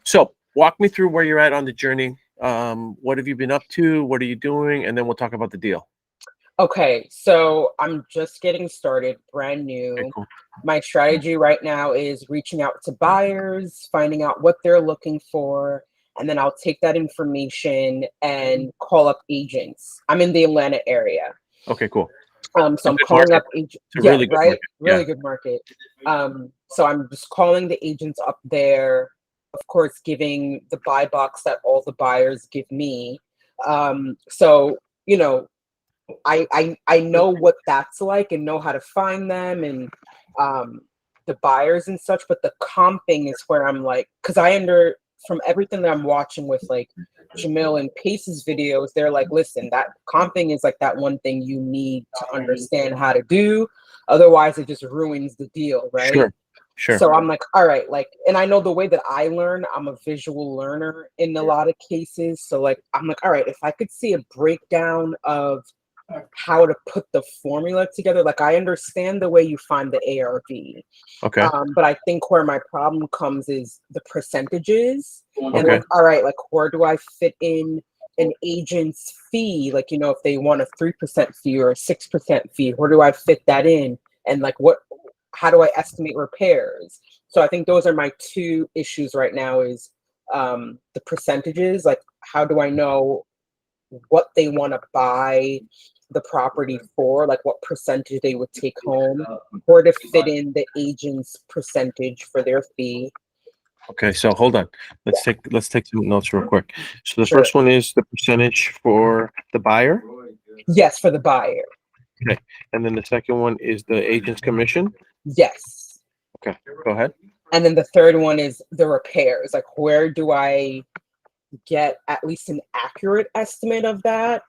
So walk me through where you're at on the journey. What have you been up to? What are you doing? And then we'll talk about the deal. Okay, so I'm just getting started, brand Okay, new. cool. My strategy right now is reaching out to buyers, finding out what they're looking for, and then I'll take that information and call up agents. I'm in the Atlanta area. Okay, cool. So It's a I'm good calling market. up agents. It's a Yeah, really good right. market. Yeah. Really good market. So I'm just calling the agents up there, of course, giving the buy box that all the buyers give me. So you know, I know what that's like and know how to find them and um the buyers and such, but the comping is where I'm like, because I under from everything that I'm watching with like Jamil and Pace's videos, they're like, listen, that comping is like that one thing you need to understand how to do. Otherwise, it just ruins the deal, right? Sure. Sure. So I'm like, all right, like, and I know the way that I learn, I'm a visual learner in a lot of cases. So like, I'm like, all right, if I could see a breakdown of how to put the formula together, like I understand the way you find the ARV. Okay. But I think where my problem comes is the percentages and Okay. like, all right, like where do I fit in an agent's fee? Like, you know, if they want a 3% fee or a 6% fee, where do I fit that in? And like, how do I estimate repairs? So I think those are my two issues right now is the percentages, like how do I know what they want to buy the property for, like what percentage they would take home, or to fit in the agent's percentage for their fee. Okay. So hold on. Let's take some notes real quick. So the Sure. first one is the percentage for the buyer. Yes, for the buyer. Okay. And then the second one is the agent's commission. Yes. Okay. Go ahead. And then the third one is the repairs. Like, where do I get at least an accurate estimate of that?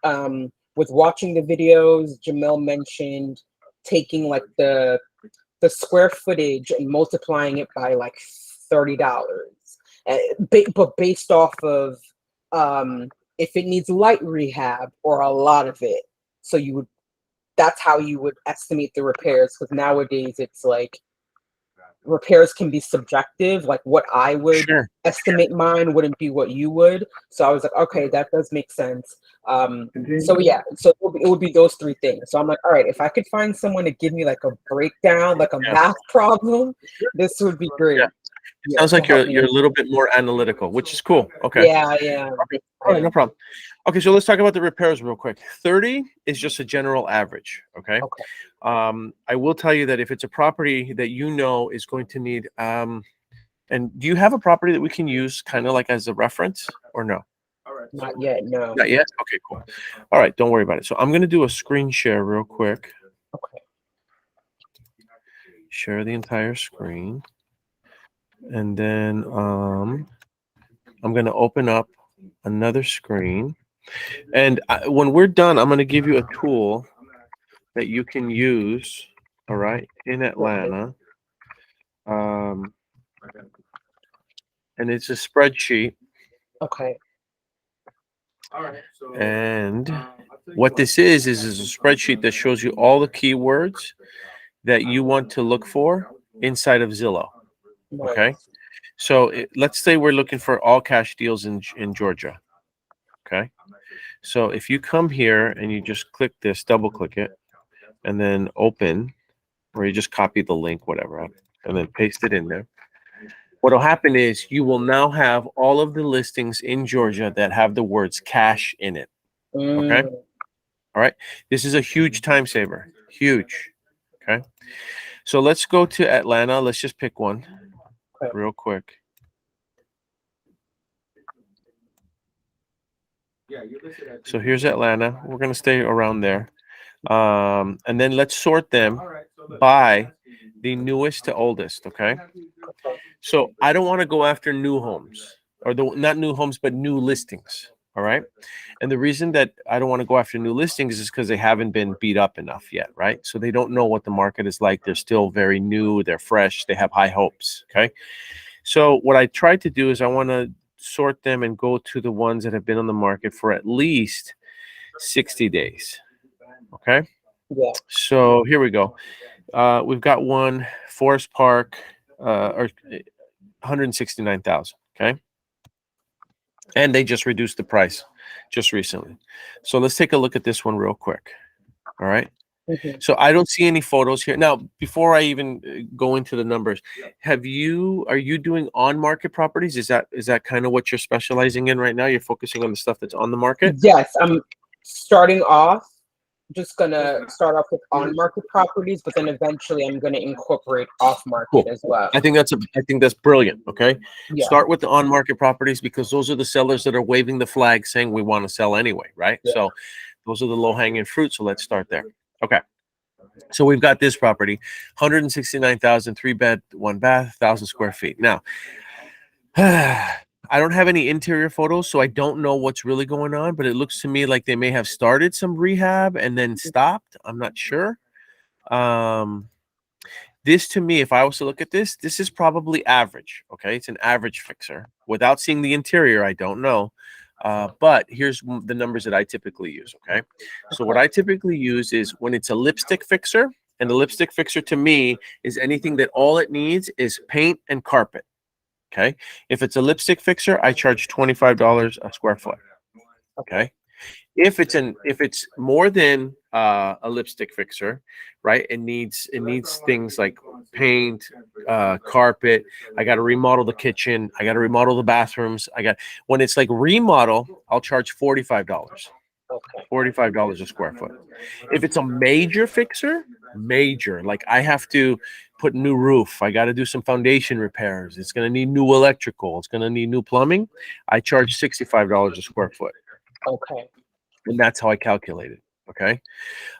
With watching the videos, Jamil mentioned taking like the square footage and multiplying it by like $30, but based off of if it needs light rehab or a lot of it. So you would that's how you would estimate the repairs, because nowadays it's like repairs can be subjective. Like what I would Sure. estimate mine wouldn't be what you would. So I was like, okay, that does make sense. So yeah, so it would be those three things. So I'm like, all right, if I could find someone to give me like a breakdown, like a Yeah. math problem, this would be Yeah. great. It Yeah, sounds to like help you're me. a little bit more analytical, which is cool. Okay. Yeah, I am. Okay. I All right. No am. problem. Okay. So let's talk about the repairs real quick. 30 is just a general average. Okay. Okay. I will tell you that if it's a property that you know is going to need, and do you have a property that we can use kind of like as a reference or no? Not yet, no. Not yet? Okay, cool. All right, don't worry about it. So I'm going to do a screen share real quick. Okay. Share the entire screen. And then I'm going to open up another screen. And when we're done, I'm going to give you a tool that you can use, all right, in Atlanta. Um, and it's a spreadsheet. Okay. And what this is a spreadsheet that shows you all the keywords that you want to look for inside of Zillow. Okay. Nice. So let's say we're looking for all cash deals in Georgia. Okay. So if you come here and you just click this, double click it, and then open, or you just copy the link, whatever, and then paste it in there. What will happen is you will now have all of the listings in Georgia that have the words cash in it. Okay. Mm, All right. This is a huge time saver. Huge. Okay. So let's go to Atlanta. Let's just pick one okay. real quick. So here's Atlanta. We're going to stay around there. And then let's sort them by the newest to oldest. Okay. So I don't want to go after new homes, or not new homes, but new listings. All right. And the reason that I don't want to go after new listings is because they haven't been beat up enough yet. Right. So they don't know what the market is like. They're still very new. They're fresh. They have high hopes. Okay. So what I tried to do is I want to sort them and go to the ones that have been on the market for at least 60 days. Okay. Yeah. So here we go. We've got one, Forest Park, or 169,000. Okay. And they just reduced the price just recently. So let's take a look at this one real quick. All right. Mhm. So I don't see any photos here. Now, before I even go into the numbers, are you doing on market properties? Is that kind of what you're specializing in right now? You're focusing on the stuff that's on the market? Yes, I'm starting off. Just gonna start off with on market properties, but then eventually I'm gonna incorporate off market Cool. as well. I think that's brilliant. Okay. Yeah. Start with the on market properties because those are the sellers that are waving the flag saying we want to sell anyway, right? Yeah. So those are the low hanging fruit. So let's start there. Okay. So we've got this property, 169,000, 3 bed, 1 bath, 1,000 square feet. Now, I don't have any interior photos, so I don't know what's really going on, but it looks to me like they may have started some rehab and then stopped. I'm not sure. Um, this to me, if I was to look at this is probably average. Okay, it's an average fixer. Without seeing the interior, I don't know. But here's the numbers that I typically use. Okay, so what I typically use is when it's a lipstick fixer, and the lipstick fixer to me is anything that all it needs is paint and carpet. Okay, if it's a lipstick fixer, I charge $25 a square foot. Okay, if it's more than a lipstick fixer, right? It needs things like paint, carpet. I got to remodel the kitchen. I got to remodel the bathrooms. When it's like remodel, I'll charge $45. Okay. $45 a square foot. If it's a major fixer, major, like I have to put new roof, I got to do some foundation repairs. It's going to need new electrical. It's going to need new plumbing. I charge $65 a square foot. Okay. And that's how I calculate it. Okay.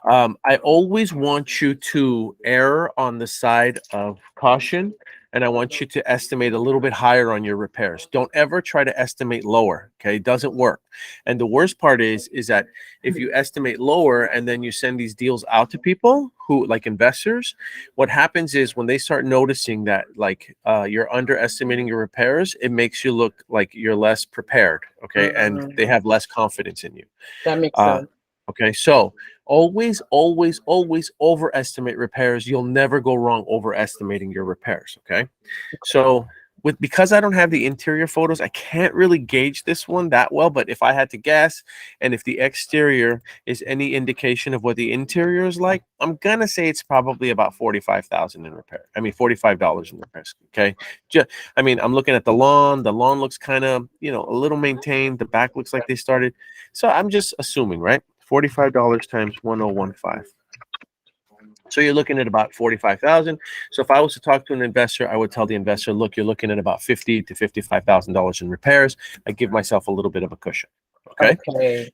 I always want you to err on the side of caution, and I want you to estimate a little bit higher on your repairs. Don't ever try to estimate lower. Okay, it doesn't work. And the worst part is that if you estimate lower and then you send these deals out to people who like investors, what happens is when they start noticing that like you're underestimating your repairs, it makes you look like you're less prepared. Okay, and they have less confidence in you. That makes Uh, sense. Okay, so always, always, always overestimate repairs. You'll never go wrong overestimating your repairs. Okay, so because I don't have the interior photos, I can't really gauge this one that well. But if I had to guess, and if the exterior is any indication of what the interior is like, I'm gonna say it's probably about 45,000 in repair. I mean, $45 in repairs. Okay, I'm looking at the lawn. The lawn looks kind of a little maintained. The back looks like they started. So I'm just assuming, right? $45 times 1015. So you're looking at about 45,000. So if I was to talk to an investor, I would tell the investor, look, you're looking at about $50,000 to $55,000 in repairs. I give myself a little bit of a cushion. Okay. Okay.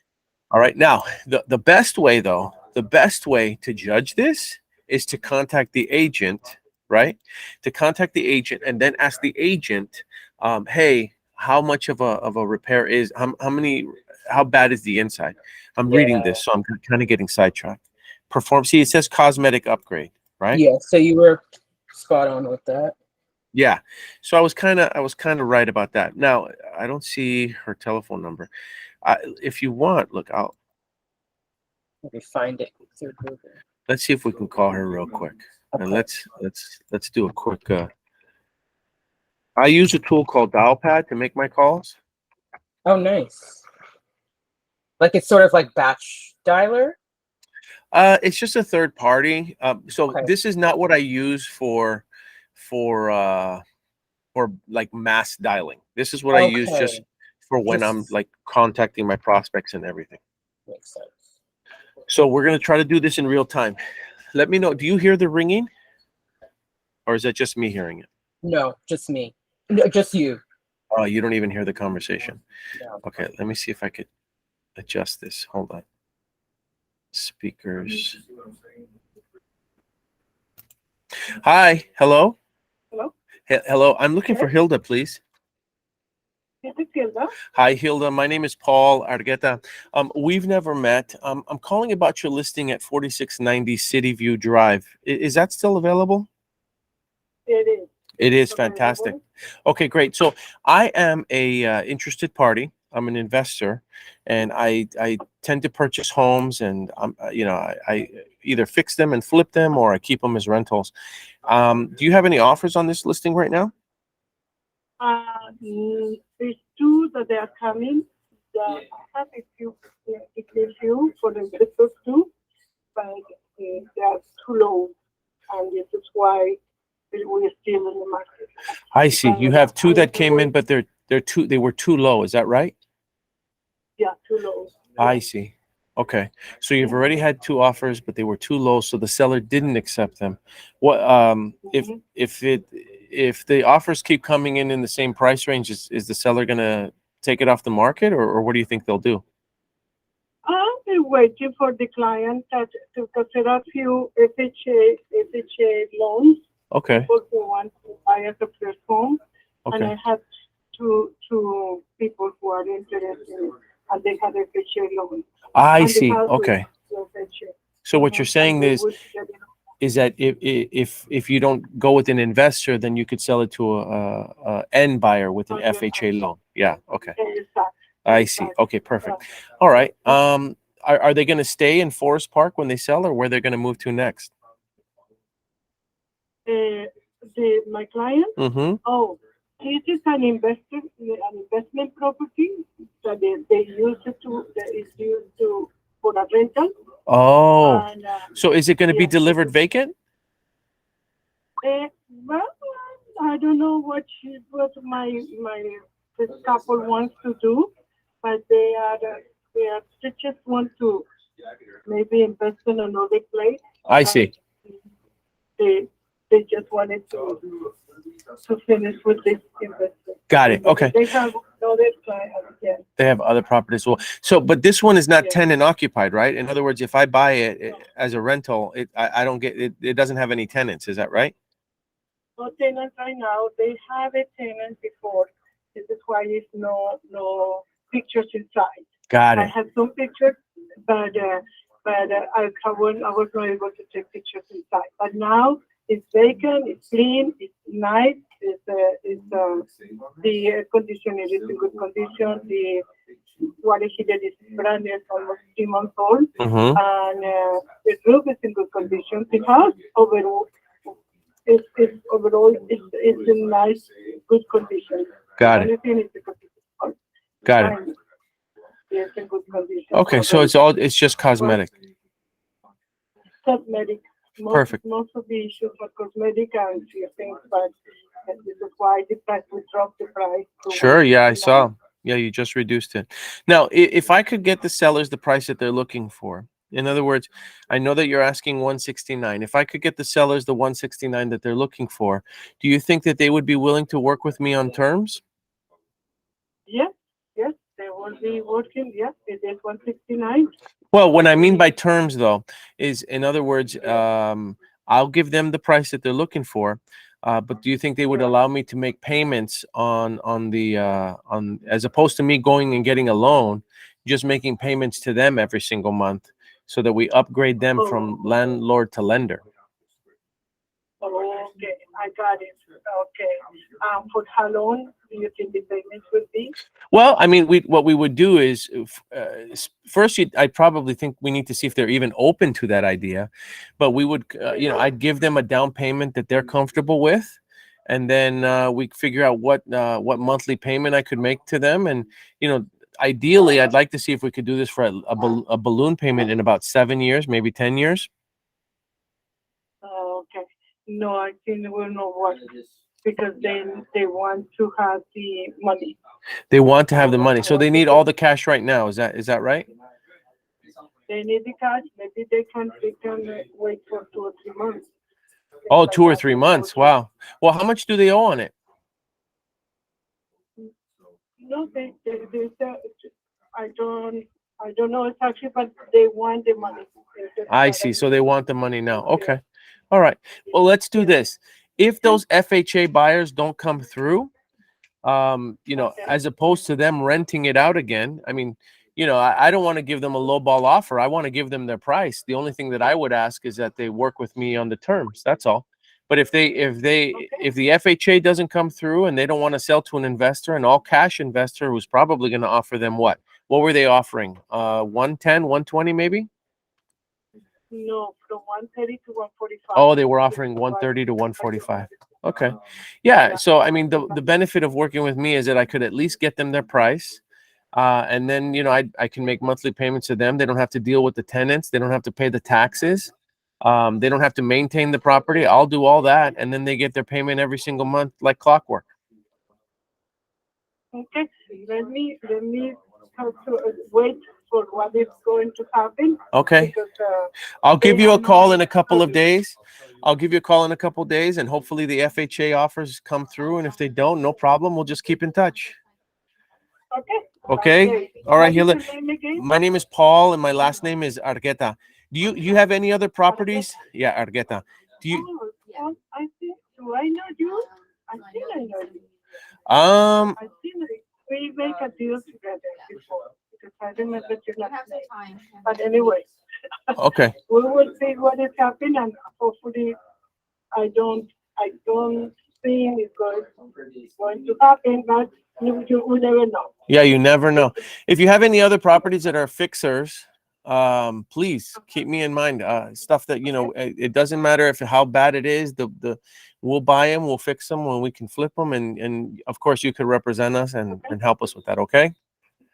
All right. Now, the best way though, the best way to judge this is to contact the agent, right? To contact the agent and then ask the agent, hey, how much of a repair is how bad is the inside? I'm reading Yeah. this, so I'm kind of getting sidetracked. See, it says cosmetic upgrade, right? Yeah. So you were spot on with that. Yeah. So I was kind of right about that. Now, I don't see her telephone number. If you want, look, Let me find it through Google. let's see if we can call her real quick. And Okay. let's do a quick I use a tool called Dialpad to make my calls. Oh, nice. Like it's sort of like batch dialer. It's just a third party. So Okay. this is not what I use for like mass dialing. This is what I use just Okay. for when I'm Just like contacting my prospects and everything. makes sense. So we're gonna try to do this in real time. Let me know. Do you hear the ringing, or is that just me hearing it? No, just me. No, just you. Oh, you don't even hear the conversation. No. Okay, let me see if I could adjust this. Hold on. Speakers. Hi. Hello. Hello? Hello. I'm looking for Hilda, please. This is Gilda. Hi, Hilda. My name is Paul Argueta. We've never met. I'm calling about your listing at 4690 City View Drive. Is that still available? It is. It is Available. fantastic. Okay, great. So I am a interested party. I'm an investor, and I tend to purchase homes, and I either fix them and flip them, or I keep them as rentals. Do you have any offers on this listing right now? There's two that they are coming. I have a few for the investors too, but they are too low, and this is why we're still in the market. I see. You have two that came in, but they were too low. Is that right? Yeah, too low. I see. Okay. So you've already had two offers, but they were too low, so the seller didn't accept them. What if the offers keep coming in the same price range, is the seller gonna take it off the market, or what do you think they'll do? I'm waiting for the client to consider a few FHA loans. Okay. People who want to buy a first home, and Okay. I have two people who are interested, and they have FHA loans. I And the see. house Okay. is FHA. So what you're saying is that if you don't go with an investor, then you could sell it to a end buyer with an FHA loan. Yeah. Okay. I see. Okay. Perfect. All right. Are they going to stay in Forest Park when they sell, or where they're going to move to next? My client. Mm-hmm. Oh, this is an investment property that they use it to that is used to for a rental. Oh, And, so is it going to be delivered vacant? well, I don't know what my this couple wants to do, but they just want to maybe invest in another place. I see. They just wanted to finish with this investment. Got it. Okay. They have another client. Yeah. They have other properties as well. So, but this one is not tenant occupied, right? In other words, if I buy it as a rental, I don't get it. It doesn't have any tenants. Is that right? No tenants right now. They have a tenant before. This is why there's no pictures inside. Got I it. have some pictures, but I was not able to take pictures inside. But now it's vacant, it's clean, it's nice. The air conditioner is in good condition. The water heater is brand new, almost 3 months old, Mm-hmm. and the roof is in good condition. The house overall is in nice, good condition. Got it. Everything is in good condition. Got it. And it's in good condition. Okay, so it's just cosmetic. Cosmetic. Perfect. Most of the issues are cosmetic and few things, but this is why we dropped the price. Sure. Yeah, I saw. Yeah, you just reduced it. Now, if I could get the sellers the price that they're looking for, in other words, I know that you're asking 169. If I could get the sellers the 169 that they're looking for, do you think that they would be willing to work with me on terms? Yes, they will be working. Yes, it is 169. Well, what I mean by terms, though, is in other words, I'll give them the price that they're looking for, but do you think they would allow me to make payments on as opposed to me going and getting a loan, just making payments to them every single month, so that we upgrade them from landlord to lender? Okay, I got it. Okay. For how long do you think the payments would be? Well, I mean, what we would do is first, I probably think we need to see if they're even open to that idea. But we would, I'd give them a down payment that they're comfortable with, and then we figure out what monthly payment I could make to them. And ideally, I'd like to see if we could do this for a balloon payment in about 7 years, maybe 10 years. Okay. No, I think it will not work because then they want to have the money. They want to have the money, so they need all the cash right now. Is that right? They need the cash. Maybe they can wait for 2 or 3 months. Oh, 2 or 3 months. Wow. Well, how much do they owe on it? No, I don't know exactly, but they want the money. I see. So they want the money now. Okay. All right. Well, let's do this. If those FHA buyers don't come through, as opposed to them renting it out again, I mean, I don't want to give them a lowball offer. I want to give them their price. The only thing that I would ask is that they work with me on the terms. That's all. But if the FHA doesn't come through and they don't want to sell to an investor, an all cash investor who's probably going to offer them what were they offering? 110, 120 maybe? No, from 130 to 145. Oh, they were offering 130 to 145. Okay. Yeah. So, I mean, the benefit of working with me is that I could at least get them their price. And then, you know, I can make monthly payments to them. They don't have to deal with the tenants. They don't have to pay the taxes. They don't have to maintain the property. I'll do all that. And then they get their payment every single month like clockwork. Okay, let me have to wait for what is going to happen. Okay. Because, I'll give they you a have call not in a couple of started. days. I'll give you a call in a couple of days, and hopefully the FHA offers come through. And if they don't, no problem. We'll just keep in touch. Okay. Okay. All right, What is Hilda. your name again? My name is Paul, and my last name is Argueta. Do you have any other properties? Yeah, Argueta. Do you? Oh, I think. Do I know you? I think I know you. Um. I think we make a deal together before because I remember you last name. But anyway, Okay. we will see what is happening, and hopefully, I don't think it's going to happen, but you will never know. Yeah, you never know. If you have any other properties that are fixers, please keep me in mind. Stuff that, you know, it doesn't matter if how bad it is. We'll buy them, we'll fix them when we can flip them, and of course you could represent us and help us with that. Okay.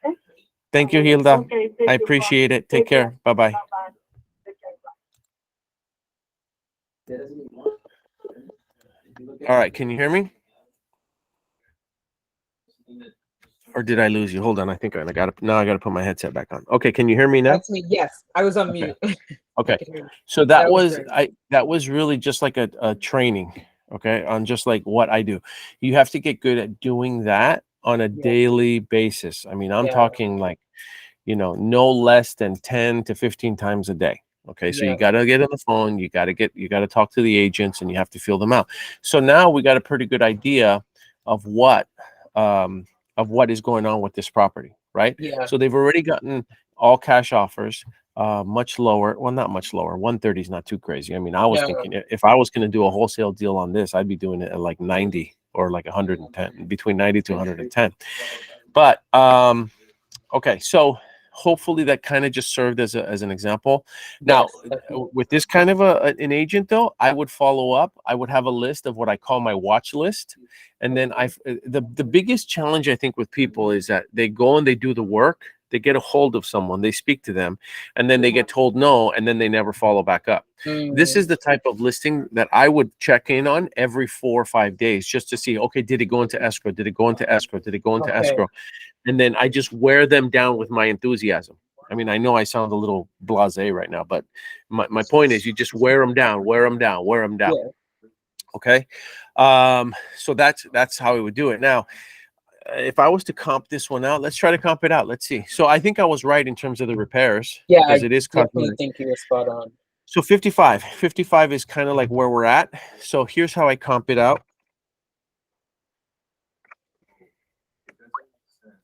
Okay? Thank you, Hilda. Okay, thank I you, Paul. appreciate it. Take care. Bye bye. Bye-bye. Take care. Bye. All right. Can you hear me? Or did I lose you? Hold on. I think I got to now. I got to put my headset back on. Okay. Can you hear me now? That's me. Yes, I was on Okay. mute. Okay. I can hear you. So that That was was great. that was really just like a training, okay, on just like what I do. You have to get good at doing that on a Yeah. daily basis. I mean, I'm Yeah. talking like, you know, no less than 10 to 15 times a day. Okay. So Yeah. you got to get on the phone, you got to talk to the agents, and you have to feel them out. So now we got a pretty good idea of um what is going on with this property, right? Yeah. So they've already gotten all cash offers, much lower. Well, not much lower. 130 is not too crazy. I mean, I was No. thinking if I was going to do a wholesale deal on this, I'd be doing it at like 90 or like 110, between 90 to 110. But okay, so hopefully that kind of just served as an example. Now, Yes, definitely. with this kind of an agent though, I would follow up. I would have a list of what I call my watch list, and then the biggest challenge I think with people is that they go and they do the work, they get a hold of someone, they speak to them, and then they get told no, and then they never follow back up. This is the type of listing that I would check in on every 4 or 5 days just to see, okay, did it go into escrow? Did it go into escrow? Did it go into Okay. escrow? And then I just wear them down with my enthusiasm. I mean, I know I sound a little blasé right now, but my point is you just wear them down, wear them down, wear them down. Yeah. Okay. So that's how we would do it. Now, if I was to comp this one out, let's try to comp it out. Let's see. So I think I was right in terms of the repairs. Yeah, because I it is definitely cosmetic. think you were spot on. So 55 is kind of like where we're at. So here's how I comp it out.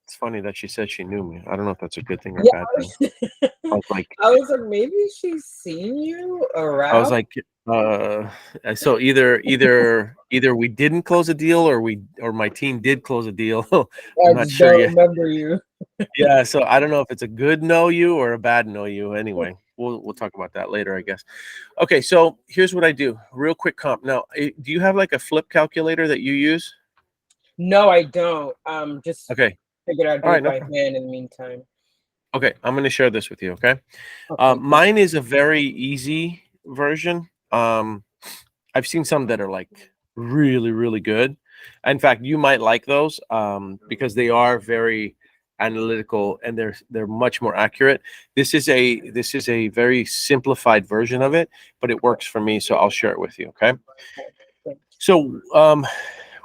It's funny that she said she knew me. I don't know if that's a good thing or a bad thing. I was like, maybe she's seen you around. I was like, so either we didn't close a deal or my team did close a deal. I I'm not just sure don't yet. remember you. Yeah, so I don't know if it's a good know you or a bad know you. Anyway, we'll talk about that later, I guess. Okay, so here's what I do. Real quick comp. Now, do you have like a flip calculator that you use? No, I don't. Just Okay. figured I'd do All right, it no by problem. hand in the meantime. Okay, I'm going to share this with you, okay? Okay. Mine is a very easy version. I've seen some that are like really, really good. In fact, you might like those because they are very analytical and they're much more accurate. This is a very simplified version of it, but it works for me, so I'll share it with you, okay? So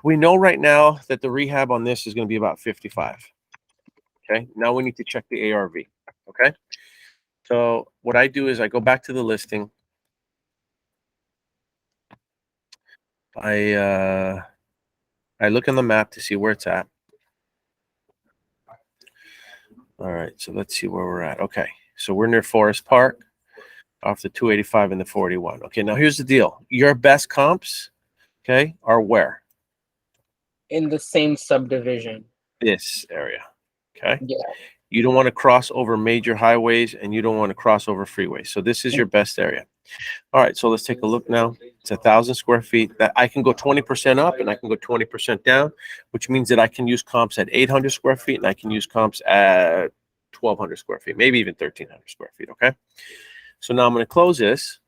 we know right now that the rehab on this is going to be about 55. Okay, now we need to check the ARV. Okay, so what I do is I go back to the listing. I look in the map to see where it's at. All right, so let's see where we're at. Okay, so we're near Forest Park, off the 285 and the 41. Okay, now here's the deal. Your best comps, okay, are where? In the same subdivision. This area. Okay. Yeah. You don't want to cross over major highways and you don't want to cross over freeways. So this is your best area. All right, so let's take a look now. It's 1,000 square feet. That I can go 20% up and I can go 20% down, which means that I can use comps at 800 square feet and I can use comps at 1,200 square feet, maybe even 1,300 square feet. Okay. So now I'm going to close this,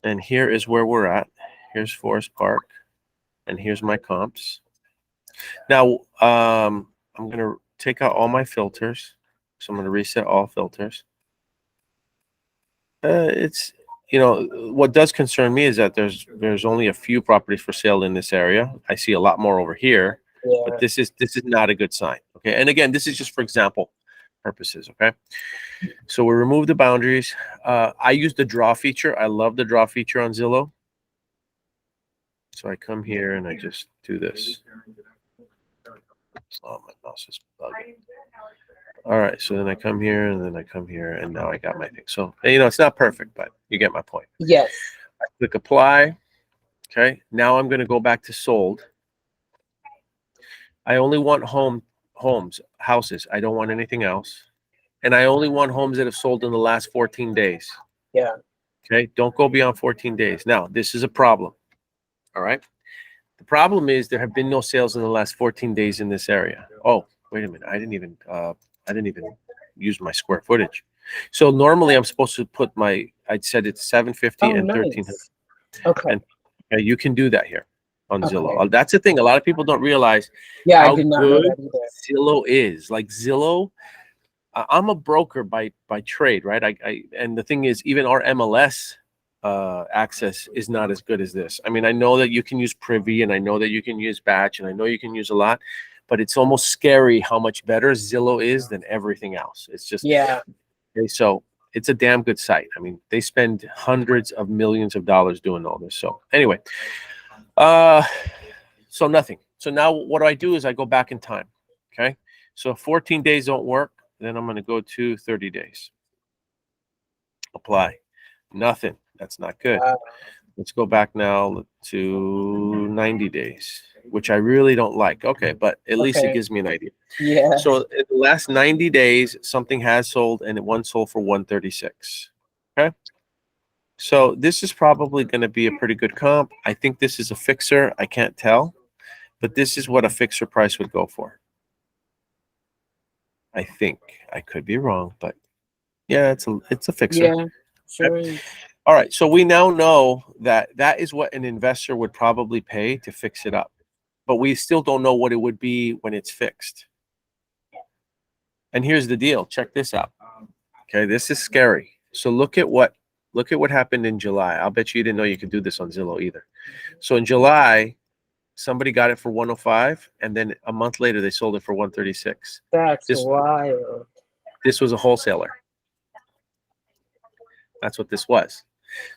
and here is where we're at. Here's Forest Park, and here's my comps. Now, I'm going to take out all my filters. So I'm going to reset all filters. It's, what does concern me is that there's only a few properties for sale in this area. I see a lot more over here, but this is not a good sign. Okay. And again, this is just for example purposes. Okay. So we remove the boundaries. I use the draw feature. I love the draw feature on Zillow. So I come here and I just do this. Oh, my mouse is bugging. All right, so then I come here and then I come here and now I got my thing. So, it's not perfect, but you get my point. Yes. I click apply. Okay, now I'm going to go back to sold. I only want houses. I don't want anything else. And I only want homes that have sold in the last 14 days. Yeah. Okay, don't go beyond 14 days. Now, this is a problem. All right. The problem is there have been no sales in the last 14 days in this area. Oh, wait a minute. I didn't even use my square footage. So normally I'm supposed to put I'd said it's 750 and 1,300. Okay. And you can do that here on Okay. Zillow. That's the thing. A lot of people don't realize Yeah, how I did not know good that either. Zillow is. Like Zillow, I'm a broker by trade, right? And the thing is, even our MLS access is not as good as this. I mean, I know that you can use Privy and I know that you can use Batch and I know you can use a lot, but it's almost scary how much better Zillow is than everything else. It's just, yeah. Okay, so it's a damn good site. I mean, they spend hundreds of millions of dollars doing all this. So anyway, so nothing. So now what do is I go back in time. Okay. So 14 days don't work. Then I'm going to go to 30 days. Apply. Nothing. That's not good. Let's go back now to 90 days, which I really don't like. Okay, but at least it gives me an idea. Yeah. So in the last 90 days, something has sold and one sold for 136. Okay. So this is probably going to be a pretty good comp. I think this is a fixer. I can't tell, but this is what a fixer price would go for. I think I could be wrong, but yeah, it's a fixer. Yeah, sure is. All right, so we now know that is what an investor would probably pay to fix it up, but we still don't know what it would be when it's fixed. And here's the deal. Check this out. Okay, this is scary. So look at what happened in July. I'll bet you didn't know you could do this on Zillow either. So in July, somebody got it for 105, and then a month later they sold it for 136. That's wild. This was a wholesaler. That's what this was.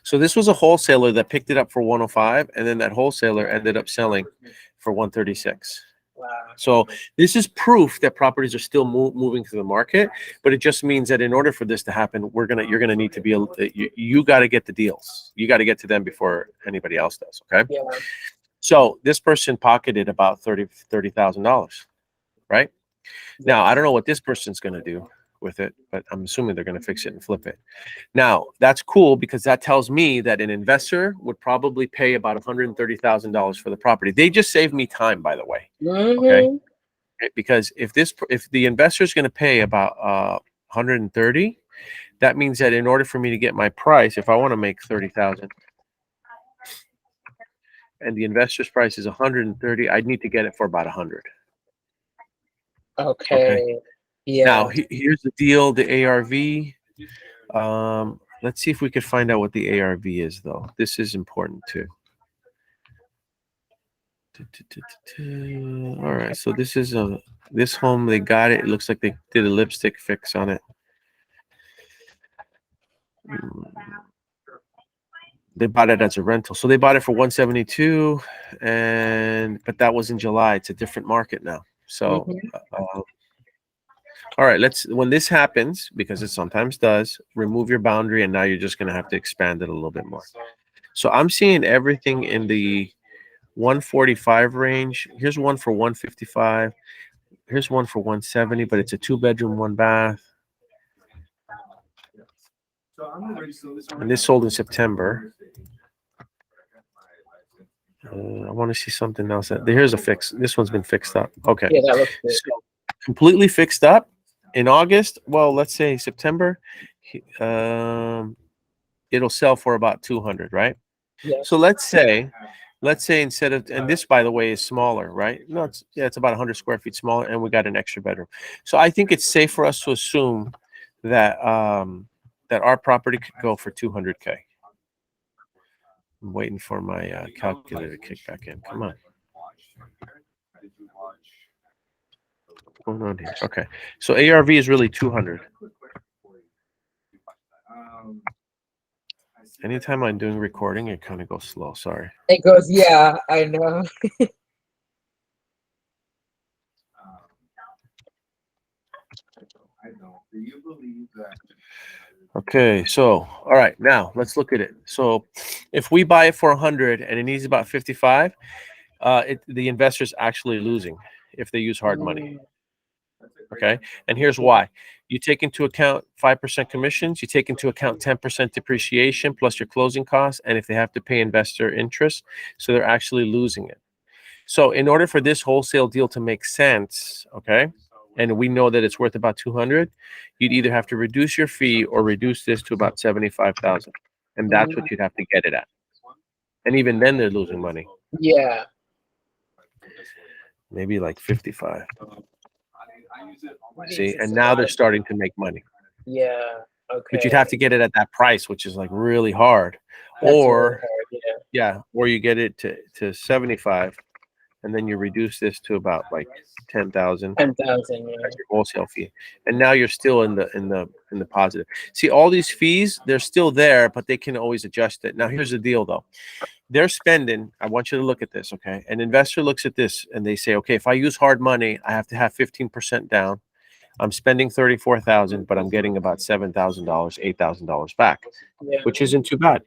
So this was a wholesaler that picked it up for 105, and then that wholesaler ended up selling for 136. Wow. So this is proof that properties are still moving through the market, but it just means that in order for this to happen, you're gonna need to be able to, you got to get the deals. You got to get to them before anybody else does. Okay. Yeah. So this person pocketed about $30,000, right? Yeah. Now I don't know what this person's gonna do with it, but I'm assuming they're going to fix it and flip it. Now that's cool because that tells me that an investor would probably pay about $130,000 for the property. They just saved me time, by the way. Okay, because if the investor is going to pay about 130, that means that in order for me to get my price, if I want to make 30,000, and the investor's price is 130, I'd need to get it for about 100. Okay. Yeah. Now, here's the deal, the ARV. Let's see if we could find out what the ARV is, though. This is important, too. All right, so this is this home, they got it. It looks like they did a lipstick fix on it. They bought it as a rental. So they bought it for 172, but that was in July. It's a different market now. So all right, when this happens, because it sometimes does, remove your boundary, and now you're just going to have to expand it a little bit more. So I'm seeing everything in the 145 range. Here's one for 155. Here's one for 170, but it's a 2-bedroom, 1 bath. And this sold in September. I want to see something else. Here's a fix. This one's been fixed up. Okay. Yeah, that looks good. So completely fixed up in August. Well, let's say September. It'll sell for about 200, right? Yeah. So let's say instead of, and this, by the way, is smaller, right? No, it's about 100 square feet smaller, and we got an extra bedroom. So I think it's safe for us to assume that that our property could go for 200K. I'm waiting for my calculator to kick back in. Come on. What's going on here? Okay. So ARV is really 200. Anytime I'm doing recording, it kind of goes slow. Sorry. It goes, yeah, I know. Okay, so all right, now let's look at it. So if we buy it for 100 and it needs about 55, the investor's actually losing if they use hard money. Okay, and here's why. You take into account 5% commissions, you take into account 10% depreciation plus your closing costs, and if they have to pay investor interest, so they're actually losing it. So in order for this wholesale deal to make sense, okay, and we know that it's worth about 200, you'd either have to reduce your fee or reduce this to about 75,000, and that's what you'd have to get it at. And even then, they're losing money. Yeah. Maybe like 55. See, and now they're starting to make money. Yeah. Okay. But you'd have to get it at that price, which is like really hard. That's Or really hard, yeah, or you get it to 75, and then you reduce this to about like 10,000. 10,000. Yeah. That's your wholesale fee, and now you're still in the positive. See, all these fees, they're still there, but they can always adjust it. Now, here's the deal, though. They're spending. I want you to look at this, okay? An investor looks at this and they say, okay, if I use hard money, I have to have 15% down. I'm spending 34,000, but I'm getting about $7,000, $8,000 back, which isn't too bad.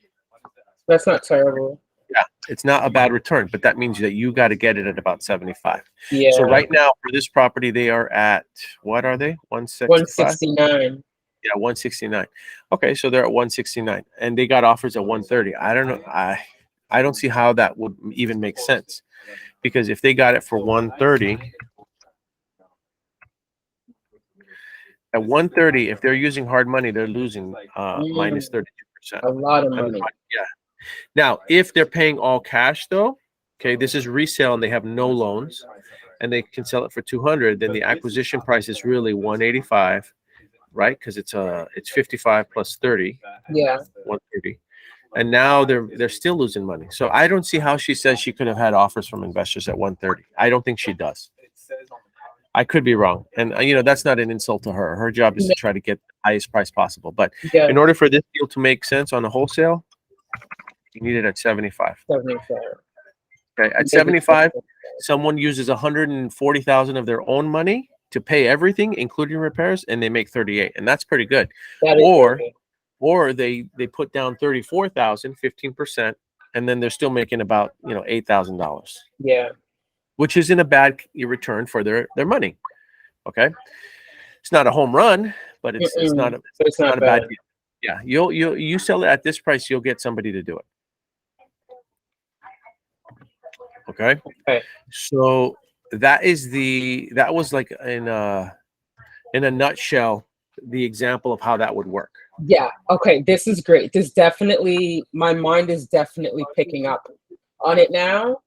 That's not terrible. Yeah, it's not a bad return, but that means that you got to get it at about 75. Yeah. So right now for this property, they are at, what are they? 165? 169. Yeah, 169. Okay, so they're at 169, and they got offers at 130. I don't know. I don't see how that would even make sense, because if they got it for 130, at 130, if they're using hard money, they're losing minus 32%. A lot of money. Yeah. Now, if they're paying all cash, though, okay, this is resale and they have no loans, and they can sell it for 200, then the acquisition price is really 185, right? Because it's 55 plus 30. Yeah. 130. And now they're still losing money. So I don't see how she says she could have had offers from investors at 130. I don't think she does. I could be wrong. And that's not an insult to her. Her job is to try to get the highest price possible. But in order for this deal to make sense on a wholesale, you need it at 75. 75. Okay, at 75, someone uses 140,000 of their own money to pay everything, including repairs, and they make 38, and that's pretty good. Or they put down 34,000, 15%, and then they're still making about $8,000. Yeah. Which isn't a bad return for their money. Okay, it's not a home run, but it's not a bad deal. Yeah, you sell it at this price, you'll get somebody to do it. Okay. So that was like in a nutshell the example of how that would work. Yeah. Okay. This is great. This definitely, my mind is definitely picking up on it now.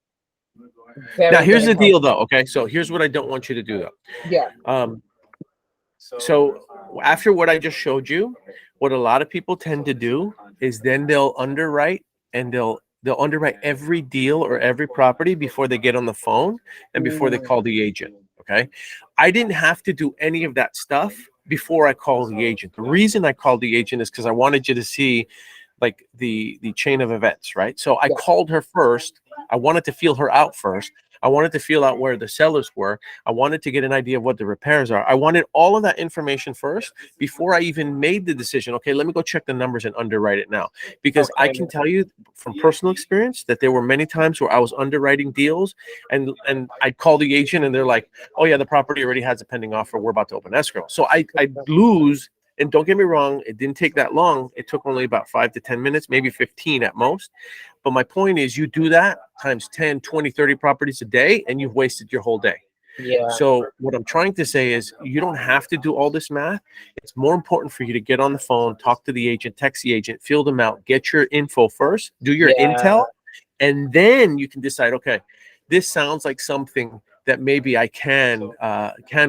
Now here's the deal, though. Okay, so here's what I don't want you to do, though. Yeah. So after what I just showed you, what a lot of people tend to do is then they'll underwrite, and they'll underwrite every deal or every property before they get on the phone and before they call the agent. Okay, I didn't have to do any of that stuff before I called the agent. The reason I called the agent is because I wanted you to see like the chain of events, right? So I called her first. I wanted to feel her out first. I wanted to feel out where the sellers were. I wanted to get an idea of what the repairs are. I wanted all of that information first before I even made the decision. Okay, let me go check the numbers and underwrite it now. Because I can tell you from personal experience that there were many times where I was underwriting deals and I'd call the agent and they're like, oh yeah, the property already has a pending offer. We're about to open escrow. So I'd lose And don't get me wrong, it didn't take that long. It took only about 5 to 10 minutes, maybe 15 at most. But my point is, you do that times 10, 20, 30 properties a day, and you've wasted your whole day. Yeah. So what I'm trying to say is, you don't have to do all this math. It's more important for you to get on the phone, talk to the agent, text the agent, fill them out, get your info first, do your intel, and then you can decide, okay, this sounds like something that maybe I can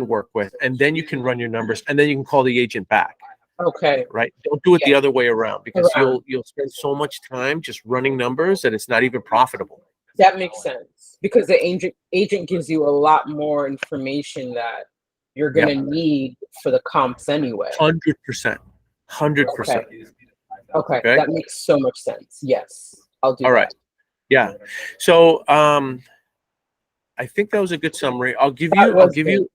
work with, and then you can run your numbers, and then you can call the agent back. Okay. Right? Don't do it the other way around, because Around. you'll spend so much time just running numbers that it's not even profitable. That makes sense, because the agent gives you a lot more information that you're going to need for the comps anyway. 100%. 100%. Okay. Okay. That makes so much sense. Yes, I'll do All that. right. Yeah. So I think that was a good summary. I'll give you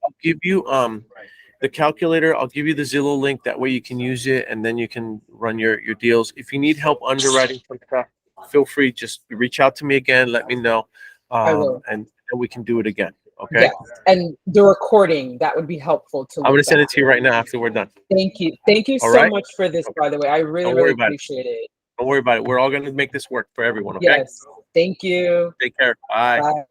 the calculator. I'll give you the Zillow link. That way you can use it, and then you can run your deals. If you need help underwriting some stuff, feel free. Just reach out to me again. Let me know, I will. and we can do it again. Okay. Yes. And the recording, that would be helpful to I'm going to look send it back. to you right now after we're done. Thank you. Thank you All so right? much for this, by the way. I really, Don't worry really about it. appreciate it. Don't worry about it. We're all going to make this work for everyone. Okay. Yes. Thank you. Take care. Bye. Bye.